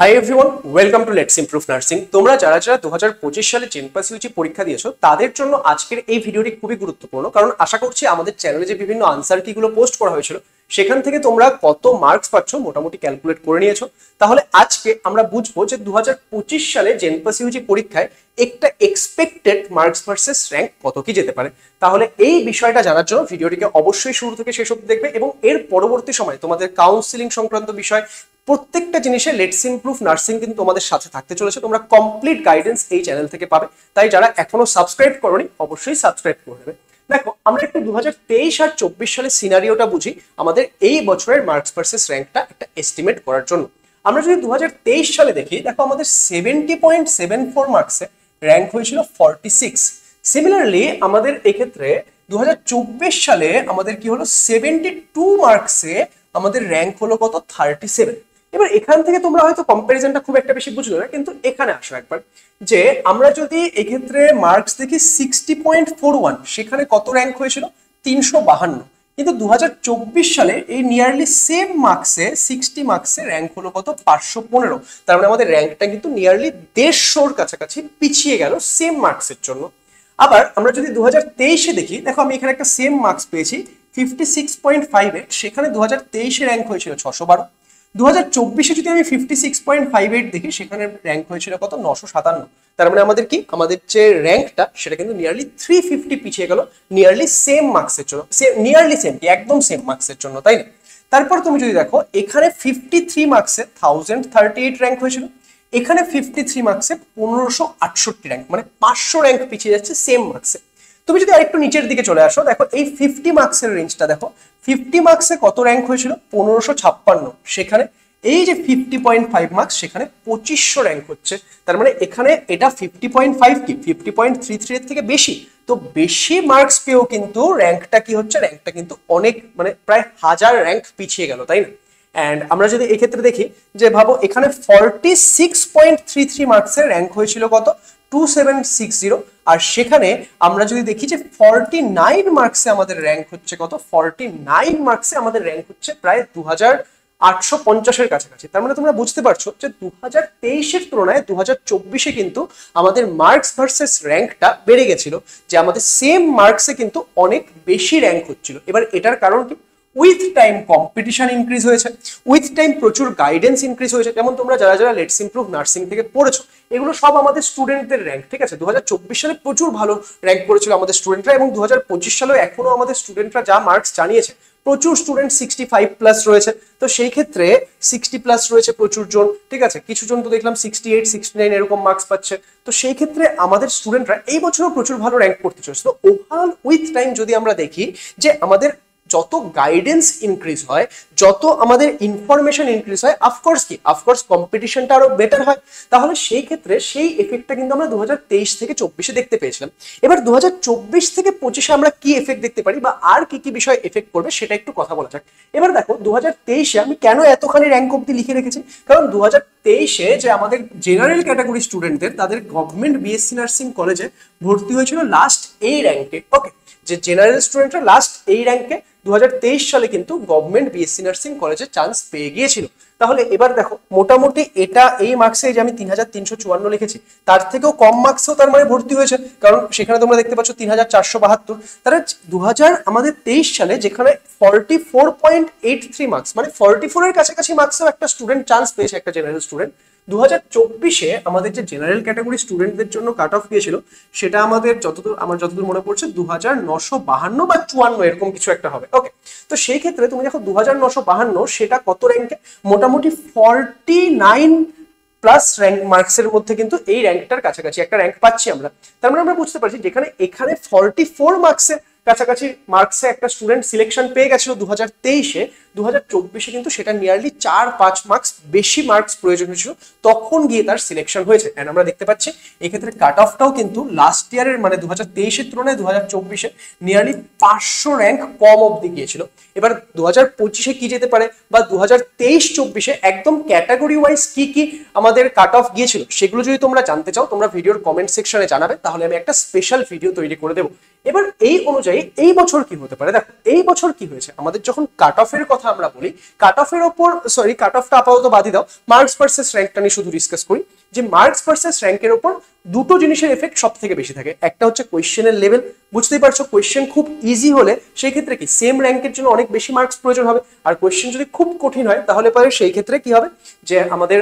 Hi everyone, welcome to let's improve nursing. তোমরা যারা যারা 2025 সালে জেনপাস ইউজি পরীক্ষা দিয়েছো তাদের জন্য আজকের এই ভিডিওটি খুবই গুরুত্বপূর্ণ, কারণ আশা করছি আমাদের চ্যানেলে যে বিভিন্ন আনসার কিগুলো পোস্ট করা হয়েছিল সেখান থেকে তোমরা কত মার্কস পাচ্ছ মোটামুটি ক্যালকুলেট করে নিয়েছো। তাহলে আজকে আমরা বুঝবো যে 2025 সালে জেনপাস ইউজি পরীক্ষায় একটা এক্সপেক্টেড মার্কস ভার্সেস র্যাঙ্ক কত কি যেতে পারে। তাহলে এই বিষয়টা জানার জন্য ভিডিওটিকে অবশ্যই শুরু থেকে শেষ অবধি দেখবে এবং এর পরবর্তী সময় তোমাদের কাউন্সিলিং সংক্রান্ত বিষয় প্রত্যেকটা জিনিসে লেটস ইমপ্রুভ নার্সিং কিন্তু তোমাদের সাথে থাকতে চলেছে। তোমরা কমপ্লিট গাইডেন্স এই চ্যানেল থেকে পাবে, তাই যারা এখনো সাবস্ক্রাইব করোনি অবশ্যই সাবস্ক্রাইব করে নেবে। দেখো, আমরা একটু 2023 আর 24 সালের সিনারিওটা বুঝি আমাদের এই বছরের মার্কস ভার্সেস র্যাঙ্কটা একটা এস্টিমেট করার জন্য। আমরা যদি 2023 সালে দেখি, দেখো আমাদের 70.74 মার্কসে র্যাঙ্ক হয়েছিল 46। সিমিলারলি আমাদের এক্ষেত্রে 2024 সালে আমাদের কি হলো, 72 মার্কসে আমাদের র্যাঙ্ক হলো কত, 37। এবার এখান থেকে তোমরা হয়তো কম্পারিজনটা খুব একটা বেশি বুঝলো না, কিন্তু এখানে আসো একবার, যে আমরা যদি এক্ষেত্রে মার্কস দেখি 60.41, সেখানে কত র্যাঙ্ক হয়েছিল, 352। কিন্তু 2024 সালে এই নিয়ারলি সেম মার্কসে 60 মার্কসে র্যাঙ্ক হলো কত, 515। তার মানে আমাদের র্যাঙ্কটা কিন্তু নিয়ারলি 150-র কাছাকাছি পিছিয়ে গেল সেম মার্কসের জন্য। আবার আমরা যদি 2023-এ দেখি, দেখো আমি এখানে একটা সেম মার্কস পেয়েছি 56.58, সেখানে 2023-এ র্যাঙ্ক হয়েছিল 612। 2024-এ যদি আমি 56.58 দেখি, সেখানে র্যাঙ্ক হয়েছিল কত, 957। তার মানে আমাদের কি, আমাদের যে র্যাঙ্কটা সেটা কিন্তু নিয়ারলি 350 পিছিয়ে গেল নিয়ারলি সেম মার্কসের জন্য, নিয়ারলি সেম কি একদম সেম মার্কসের জন্য, তাই না? তারপর তুমি যদি দেখো, এখানে 53 মার্কসে 1038 র্যাঙ্ক হয়েছিল, এখানে 53 মার্কসে 1568 র্যাঙ্ক, মানে 500 র্যাঙ্ক পিছিয়ে যাচ্ছে সেম মার্কসে। তুমি যদি আরেকটু নিচের দিকে চলে আসো, দেখো এই 50 মার্কসের রেঞ্জটা দেখো, 50 মার্কসে কত র্যাঙ্ক হয়েছিল, 1556, সেখানে এই যে 50.5 মার্কস সেখানে 2500 র্যাঙ্ক হচ্ছে। তার মানে এখানে এটা 50.5 কি 50.33 এর থেকে বেশি। তো বেশি মার্কস পেয়েও কিন্তু র্যাঙ্কটা কি হচ্ছে, র্যাঙ্কটা কিন্তু অনেক মানে প্রায় 1000 র্যাঙ্ক পিছিয়ে গেল, তাই না? অ্যান্ড আমরা যদি এক্ষেত্রে দেখি, যে ভাবো এখানে 46.33 মার্কসের র্যাঙ্ক হয়েছিল কত, 2760। আর সেখানে আমরা যদি দেখি যে 49 মার্কসে আমাদের র্যাঙ্ক হচ্ছে কত, 49 মার্কসে আমাদের র্যাঙ্ক হচ্ছে প্রায় 2850-এর কাছাকাছি। তার মানে তোমরা বুঝতে পারছো যে 2023-এর তুলনায় 2024-এ কিন্তু আমাদের মার্কস ভার্সেস র্যাঙ্কটা বেড়ে গেছিল, যে আমাদের সেম মার্কসে কিন্তু অনেক বেশি র্যাঙ্ক হচ্ছিল। এবার এটার কারণ কি, উইথ টাইম কম্পিটিশন ইনক্রিজ হয়েছে, উইথ টাইম প্রচুর গাইডেন্স ইনক্রিজ হয়েছে। যেমন তোমরা যারা যারা লেটস ইমপ্রুভ নার্সিং থেকে পড়েছো, এগুলো সব আমাদের স্টুডেন্টদের র্যাঙ্ক, ঠিক আছে? 2024 সালে প্রচুর ভালো র্যাঙ্ক করেছিল আমাদের স্টুডেন্টরা, এবং 2025 সালেও এখনো আমাদের স্টুডেন্টরা যা মার্কস জানিয়েছে, প্রচুর স্টুডেন্ট 65+ রয়েছে। তো সেই ক্ষেত্রে 60+ রয়েছে প্রচুর জন, ঠিক আছে? কিছু জন তো দেখলাম 68, 69 এরকম মার্কস পাচ্ছে। তো সেই ক্ষেত্রে আমাদের স্টুডেন্টরা এই বছরও প্রচুর ভালো র্যাঙ্ক করতে চলেছে। তো ওভারঅল উইথ টাইম যদি আমরা দেখি যে আমাদের যত গাইডেন্স ইনক্রিজ হয়, যত আমাদের ইনফরমেশন ইনক্রিজ হয়, অফকোর্স কম্পিটিশনটা আরো বেটার হয়। তাহলে সেই ক্ষেত্রে সেই এফেক্টটা কিন্তু আমরা 2023 থেকে 24-এ দেখতে পেয়েছিলাম। এবার 2024 থেকে 25-এ আমরা কি এফেক্ট দেখতে পারি, বা আর কি কি বিষয় এফেক্ট করবে সেটা একটু কথা বলা যাক। এবার দেখো 2023-এ আমি কেন এতখানি র্যাঙ্ক অব্দি লিখে রেখেছি, কারণ 2023-এ যে আমাদের জেনারেল ক্যাটাগরি স্টুডেন্টদের, তাদের গভর্নমেন্ট বিএসসি নার্সিং কলেজে ভর্তি হয়েছিল লাস্ট এই র্যাঙ্কে। ওকে, যে জেনারেল স্টুডেন্টরা লাস্ট এই র্যাঙ্কে 2023 সালে কিন্তু গভর্নমেন্ট বিএসসি নার্সিং কলেজে চান্স পেয়ে গিয়েছিল। তাহলে এবার দেখো, মোটামুটি এটা এই মার্কসে যে আমি 3354 লিখেছি, তার থেকেও কম মার্কসেও তার মানে ভর্তি হয়েছে, কারণ সেখানে তোমরা দেখতে পাচ্ছ 3472। তাহলে 2023 সালে যেখানে 44.83 মার্কস, মানে 44-এর কাছাকাছি মার্কসেও একটা স্টুডেন্ট চান্স পেয়েছে, একটা জেনারেল স্টুডেন্ট, 2024-এ আমাদের যে জেনারেল ক্যাটাগরি স্টুডেন্টদের জন্য কাট অফ গিয়েছিল, সেটা আমাদের যতদূর মনে পড়ছে 2952 বা 54 এরকম কিছু একটা হবে। ওকে, তো সেই ক্ষেত্রে তুমি দেখো 2952 সেটা কত র্যাঙ্কে, মোটামুটি 49+ র্যাঙ্ক মার্কসের মধ্যে কিন্তু এই র্যাঙ্কটার কাছাকাছি একটা র্যাঙ্ক পাচ্ছি আমরা। তার মানে আমরা বুঝতে পারছি, যেখানে এখানে 44 মার্কসের কাছাকাছি মার্কসে একটা স্টুডেন্ট সিলেকশন পেয়ে গেছিল 2023-এ, 2024-এ কিন্তু সেটা নিয়ারলি 4-5 মার্কস বেশি মার্কস প্রয়োজন হয়েছিল, তখন গিয়ে তার সিলেকশন হয়েছে। এন্ড আমরা দেখতে পাচ্ছি এক্ষেত্রে কাট অফটাও কিন্তু লাস্ট ইয়ারের মানে 2023-এর তুলনায় 2024-এ নিয়ারলি 500 র্যাঙ্ক কম অবধি গিয়েছিল। এবার 2025-এ কি যেতে পারে, বা 2023-24-এ একদম ক্যাটাগরি ওয়াইজ কি কি আমাদের কাট অফ গিয়েছিল, সেগুলো যদি তোমরা জানতে চাও, তোমরা ভিডিওর কমেন্ট সেকশনে জানাবে, তাহলে আমি একটা স্পেশাল ভিডিও তৈরি করে দেবো। এবার এই অনুযায়ী এই বছর কি হতে পারে, দেখো এই বছর কি হয়েছে, আমাদের যখন কাট অফের কথা আমরা বলি, কাট অফের ওপর কাট অফটা আপাতত বাদই দাও, মার্কস ভার্সেস র্যাঙ্কটা নিয়ে শুধু ডিসকাস করি। যে মার্কস ভার্সেস র্যাঙ্কের ওপর দুটো জিনিসের এফেক্ট সব থেকে বেশি থাকে। একটা হচ্ছে কোয়েশ্চেনের লেভেল, বুঝতেই পারছো কোয়েশ্চেন খুব ইজি হলে সেই ক্ষেত্রে কি সেম র্যাঙ্কের জন্য অনেক বেশি মার্কস প্রয়োজন হবে, আর কোয়েশ্চেন যদি খুব কঠিন হয় তাহলে পরে সেই ক্ষেত্রে কি হবে যে আমাদের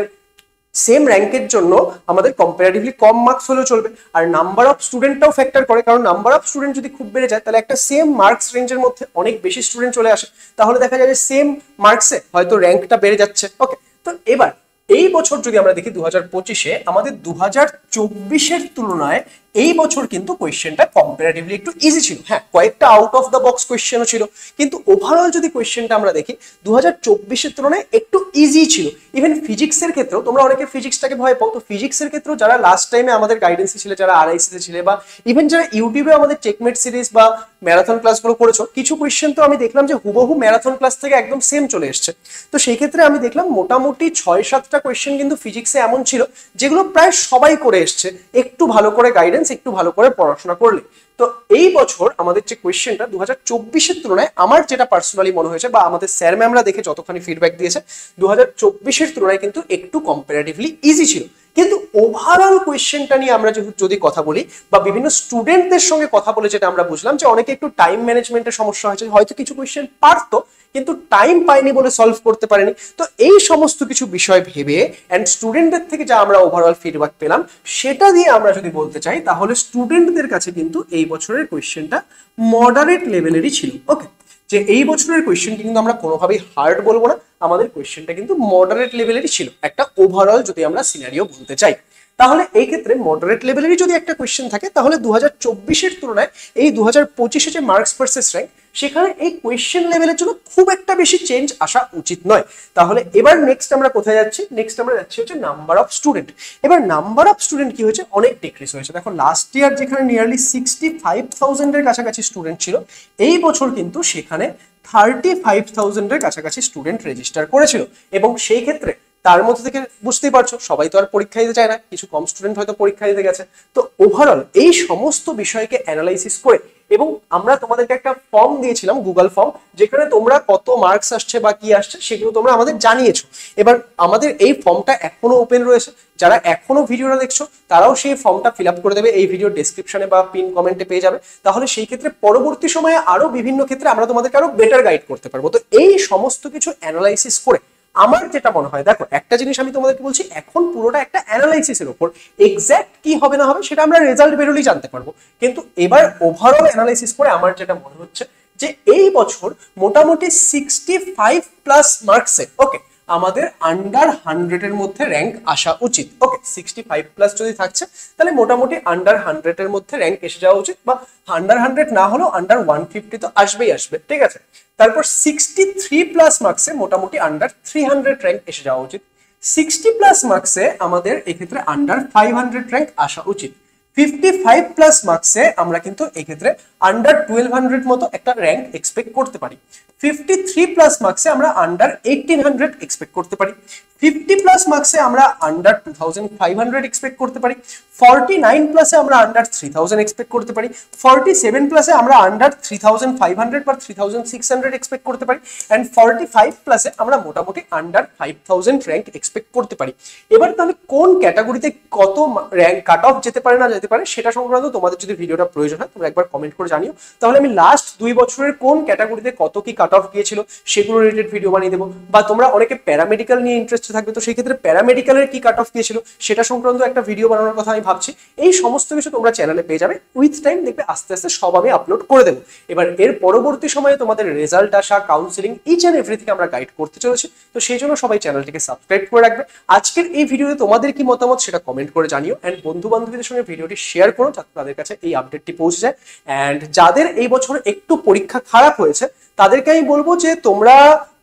সেম র্যাঙ্কের জন্য আমাদের কম্পারেটিভলি কম মার্কস হলেও চলবে। আর নাম্বার অফ স্টুডেন্টটাও ফ্যাক্টর করে, কারণ নাম্বার অফ স্টুডেন্ট যদি খুব বেড়ে যায় তাহলে একটা সেম মার্কস রেঞ্জের মধ্যে অনেক বেশি স্টুডেন্ট চলে আসে, তাহলে দেখা যায় যে সেম মার্কসে হয়তো র্যাঙ্কটা বেড়ে যাচ্ছে। ওকে, তো এবার এই বছর যদি আমরা দেখি 2025-এ আমাদের 2024-এর তুলনায় এই বছর কিন্তু কোয়েশ্চেনটা কম্পারেটিভলি একটু ইজি ছিল। হ্যাঁ, কয়েকটা আউট অফ দ্য বক্স কোয়েশ্চেনও ছিল, কিন্তু ওভারঅল যদি কোয়েশ্চেনটা আমরা দেখি 2024-এর তুলনায় একটু ইজি ছিল। ইভেন ফিজিক্সের ক্ষেত্রেও তোমরা অনেকে ফিজিক্সটাকে ভয় পাও, তো ফিজিক্সের ক্ষেত্রেও যারা লাস্ট টাইমে আমাদের গাইডেন্সে ছিল, যারা আরআইসিতে ছিল, বা ইভেন যারা ইউটিউবে আমাদের চেকমেট সিরিজ বা ম্যারাথন ক্লাসগুলো করেছো, কিছু কোয়েশ্চেন তো আমি দেখলাম যে হুবহু ম্যারাথন ক্লাস থেকে একদম সেম চলে এসছে। তো সেই ক্ষেত্রে আমি দেখলাম মোটামুটি 6-7টা কোয়েশ্চেন কিন্তু ফিজিক্সে এমন ছিল যেগুলো প্রায় সবাই করে এসছে, একটু ভালো করে গাইডেন্স, একটু ভালো করে পড়াশোনা করলে। তো এই বছর আমাদের যে কোয়েশ্চেনটা 2024-এর তুলনায় আমার যেটা পার্সোনালি মনে হয়েছে, বা আমাদের স্যার ম্যামরা দেখে যতখানি ফিডব্যাক দিয়েছে, 2024-এর তুলনায় কিন্তু একটু কম্পারেটিভলি ইজি ছিল। কিন্তু ওভারঅল কোয়েশ্চেনটা নিয়ে আমরা যদি কথা বলি বা বিভিন্ন স্টুডেন্টদের সঙ্গে কথা বলে যেটা আমরা বুঝলাম যে অনেকে একটু টাইম ম্যানেজমেন্টের সমস্যা হয়েছে, হয়তো কিছু কোয়েশ্চেন পারতো কিন্তু টাইম পাইনি বলে সলভ করতে পারেনি। তো এই সমস্ত কিছু বিষয় ভেবে অ্যান্ড স্টুডেন্টদের থেকে যা আমরা ওভারঅল ফিডব্যাক পেলাম সেটা দিয়ে আমরা যদি বলতে চাই, তাহলে স্টুডেন্টদের কাছে কিন্তু এই বছরের কোয়েশ্চেনটা মডারেট লেভেলেরই ছিল। ওকে, যে এই বছরের কোয়েশ্চেনটি কিন্তু আমরা কোনোভাবেই হার্ড বলবো না, আমাদের কোয়েশ্চেনটা কিন্তু মডারেট লেভেলেরই ছিল একটা ওভারঅল যদি আমরা সিনারিও বলতে চাই। তাহলে এই ক্ষেত্রে মডারেট লেভেলেরই যদি একটা কোয়েশ্চেন থাকে, তাহলে 2024-এর তুলনায় এই 2025-এ যে মার্কস ভার্সেস র্যাঙ্ক, সেখানে এই কোয়েশ্চেন লেভেলের জন্য খুব একটা বেশি চেঞ্জ আসা উচিত নয়। তাহলে এবার নেক্সট আমরা কোথায় যাচ্ছি, নেক্সট আমরা যাচ্ছি হচ্ছে নাম্বার অফ স্টুডেন্ট। এবার নাম্বার অফ স্টুডেন্ট কি হয়েছে, অনেক ডিক্রিজ হয়েছে। দেখো লাস্ট ইয়ার যেখানে নিয়ারলি 65,000-এর কাছাকাছি স্টুডেন্ট ছিল, এই বছর কিন্তু সেখানে 35,000-এর কাছাকাছি স্টুডেন্ট রেজিস্টার করেছিল। এবং সেই ক্ষেত্রে তার মধ্যে থেকে বুঝতেই পারছো সবাই তো আর পরীক্ষা দিতে চায় না, কিছু কম স্টুডেন্ট হয়তো পরীক্ষা দিতে গেছে। তো ওভারঅল এই সমস্ত বিষয়কে অ্যানালাইসিস করে, এবং আমরা তোমাদেরকে একটা ফর্ম দিয়েছিলাম, গুগল ফর্ম, যেখানে তোমরা কত মার্কস আসছে বা কি আসছে সেগুলো তোমরা আমাদের জানিয়েছো। এবার আমাদের এই ফর্মটা এখনো ওপেন রয়েছে, যারা এখনো ভিডিওটা দেখছো তারাও সেই ফর্মটা ফিল আপ করে দেবে, এই ভিডিও ডেসক্রিপশনে বা পিন কমেন্টে পেয়ে যাবে। তাহলে সেই ক্ষেত্রে পরবর্তী সময়ে আরো বিভিন্ন ক্ষেত্রে আমরা তোমাদেরকে আরো বেটার গাইড করতে পারবো। তো এই সমস্ত কিছু অ্যানালাইসিস করে আমার যেটা মনে হয়, দেখো একটা জিনিস আমি তোমাদেরকে বলছি, এখন পুরোটা একটা অ্যানালাইসিসের উপর, এক্স্যাক্ট কি হবে না হবে সেটা আমরা রেজাল্ট বেরোলেই জানতে পারবো। কিন্তু এবার ওভারঅল অ্যানালাইসিস করে আমার যেটা মনে হচ্ছে যে এই বছর মোটামুটি 65+ মার্কসে ওকে আমাদের আন্ডার 100-এর মধ্যে র্যাঙ্ক আসা উচিত। ওকে, 65+ যদি থাকছে তাহলে মোটামুটি আন্ডার 100-এর মধ্যে র্যাঙ্ক এসে যাওয়া উচিত, বা আন্ডার 100 না হলেও আন্ডার 150 তো আসবেই আসবে, ঠিক আছে। তারপর 63+ মার্কসে মোটামুটি আন্ডার 300 র্যাঙ্ক এসে যাওয়া উচিত। 60+ মার্কসে আমাদের এক্ষেত্রে আন্ডার 500 র্যাঙ্ক আসা উচিত। 55+ মার্কসে আমরা কিন্তু এক্ষেত্রে আন্ডার 1200 মতো একটা র্যাঙ্ক এক্সপেক্ট করতে পারি। 53+ মার্কসে আমরা আন্ডার 1800 এক্সপেক্ট করতে পারি। 50+ মার্কসে আমরা আন্ডার 2500 এক্সপেক্ট করতে পারি। 49+ আমরা আন্ডার 3000 এক্সপেক্ট করতে পারি। 47+ আমরা আন্ডার 3500 বা 3600 এক্সপেক্ট করতে পারি। অ্যান্ড 45+ আমরা মোটামুটি আন্ডার 5000 র্যাঙ্ক এক্সপেক্ট করতে পারি। এবার তাহলে কোন ক্যাটাগরিতে কত র্যাঙ্ক কাট অফ যেতে পারে না যেতে পারে সেটা সংক্রান্ত তোমাদের যদি ভিডিওটা প্রয়োজন হয় তোমরা একবার কমেন্ট করে জানিও, তাহলে আমি লাস্ট 2 বছরের কোন ক্যাটাগরিতে কত কি কাট অফ গিয়েছিল সেগুলো রিলেটেড ভিডিও বানিয়ে দেবো। বা তোমরা অনেকে প্যারামেডিক্যাল নিয়ে ইন্টারেস্টেড থাকবে, তো সেই ক্ষেত্রে প্যারামেডিক্যালের কি কাট অফ গিয়েছিল সেটা সংক্রান্ত একটা ভিডিও বানানোর কথা আমি ভাবছি। এই সমস্ত কিছু তোমরা চ্যানেলে পেয়ে যাবে, উইথ টাইম দেখবে আস্তে আস্তে সব আমি আপলোড করে দেবো। এবার এর পরবর্তী সময়ে তোমাদের রেজাল্ট আসা, কাউন্সিলিং, ইচ অ্যান্ড এভরিথিং আমরা গাইড করতে চলেছি। তো সেই জন্য সবাই চ্যানেলটিকে সাবস্ক্রাইব করে রাখবে। আজকের এই ভিডিওতে তোমাদের কি মতামত সেটা কমেন্ট করে জানিও, অ্যান্ড বন্ধু বান্ধবীদের সঙ্গে ভিডিওটি শেয়ার করো যাতে তাদের কাছে এই আপডেটটি পৌঁছে যায়। অ্যান্ড যাদের এই বছর একটু পরীক্ষা খারাপ হয়েছে তাদেরকে আমি বলবো যে তোমরা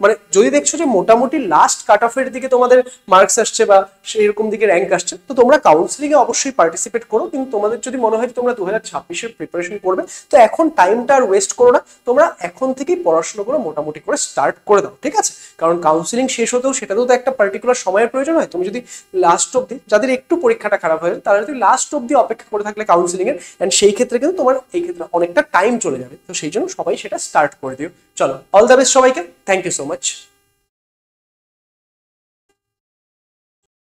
মানে যদি দেখছো যে মোটামুটি লাস্ট কাট অফের দিকে তোমাদের মার্কস আসছে বা সেরকম দিকে র্যাঙ্ক আসছে, তো তোমরা কাউন্সিলিং এ অবশ্যই পার্টিসিপেট করো। কিন্তু তোমাদের যদি মনে হয় তোমরা 2026-এর প্রিপারেশন করবে, তো এখন টাইমটা আর ওয়েস্ট করো না, তোমরা এখন থেকেই পড়াশোনাগুলো মোটামুটি করে স্টার্ট করে দাও, ঠিক আছে? কারণ কাউন্সিলিং শেষ হতেও সেটাতেও তো একটা পার্টিকুলার সময়ের প্রয়োজন হয়। তুমি যদি লাস্ট অব্দি, যাদের একটু পরীক্ষাটা খারাপ হয়ে যায় তারা যদি লাস্ট অব্দি অপেক্ষা করে থাকলে কাউন্সিলিং এর, এন্ড সেই ক্ষেত্রে কিন্তু তোমার এই ক্ষেত্রে অনেকটা টাইম চলে যাবে। তো সেই জন্য সবাই সেটা স্টার্ট করে দিও। চলো, অল দ্য বেস্ট সবাইকে, থ্যাংক ইউ সো মাচ।